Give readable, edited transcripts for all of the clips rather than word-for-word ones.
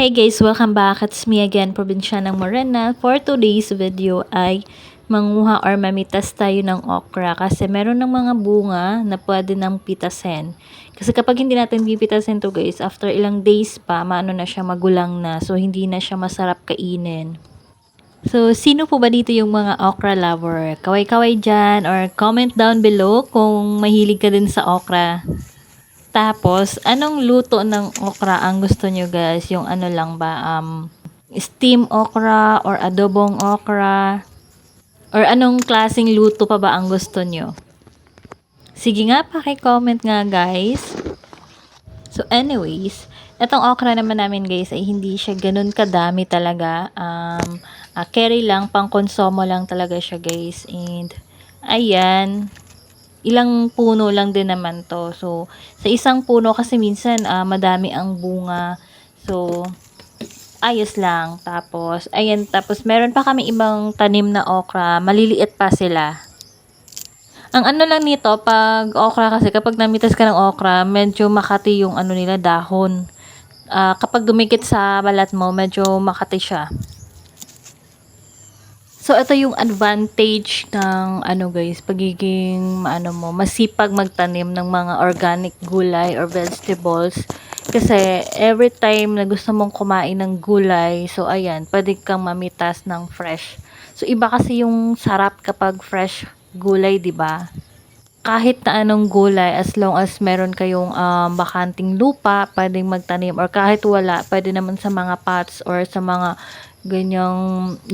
Hey guys, welcome back. It's me again, Probinsyana Morena. For today's video ay manguha or mamitas tayo ng okra kasi meron ng mga bunga na pwede nang pitasin. Kasi kapag hindi natin pipitasin to guys, after ilang days pa, maano na siya, magulang na. So hindi na siya masarap kainin. So sino po ba dito yung mga okra lover? Kaway-kaway dyan or comment down below kung mahilig ka din sa okra. Tapos, anong luto ng okra ang gusto nyo guys? Yung ano lang ba, steam okra or adobong okra? Or anong klaseng luto pa ba ang gusto nyo? Sige nga, paki-comment nga guys. So anyways, etong okra naman namin guys ay hindi siya ganun kadami talaga. Carry lang, pang konsumo lang talaga siya guys. And, ayan. Ilang puno lang din naman to. So, sa isang puno kasi minsan madami ang bunga. So, ayos lang. Tapos, ayan. Tapos, meron pa kami ibang tanim na okra. Maliliit pa sila. Ang ano lang nito, pag okra kasi, kapag namitas ka ng okra, medyo makati yung ano nila, dahon. Kapag dumikit sa balat mo, medyo makati siya. So, ito yung advantage ng ano guys, pagiging masipag magtanim ng mga organic gulay or vegetables. Kasi every time na gusto mong kumain ng gulay, so ayan, pwede kang mamitas ng fresh. So, iba kasi yung sarap kapag fresh gulay, 'di ba? Kahit na anong gulay, as long as meron kayong bakanting lupa, pwedeng magtanim, or kahit wala, pwede naman sa mga pots or sa mga ganyang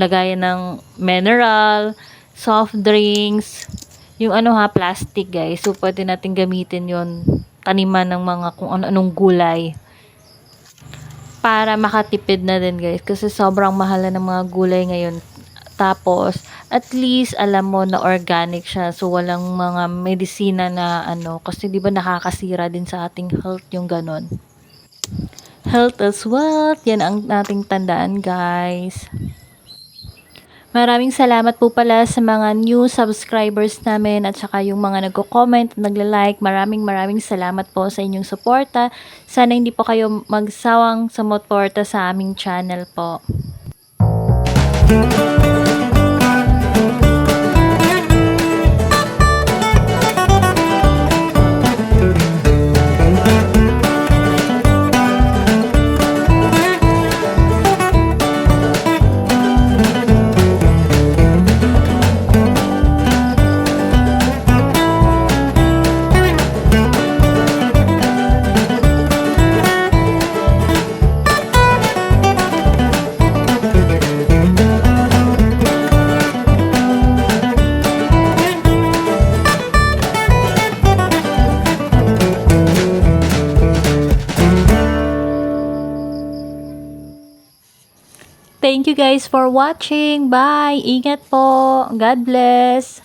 lagayan ng mineral, soft drinks, yung plastic guys. So, pwede natin gamitin yon, taniman ng mga kung ano-anong gulay. Para makatipid na din guys, kasi sobrang mahal na ng mga gulay ngayon. Tapos, at least alam mo na organic siya. So, walang mga medisina na kasi 'di ba nakakasira din sa ating health yung ganon. Health as wealth, yan ang nating tandaan guys. Maraming salamat po pala sa mga new subscribers namin at saka yung mga nagko-comment at nagla-like. Maraming salamat po sa inyong suporta. Sana hindi po kayo magsawang sumuporta sa aming channel po. Thank you guys for watching. Bye! Ingat po. God bless.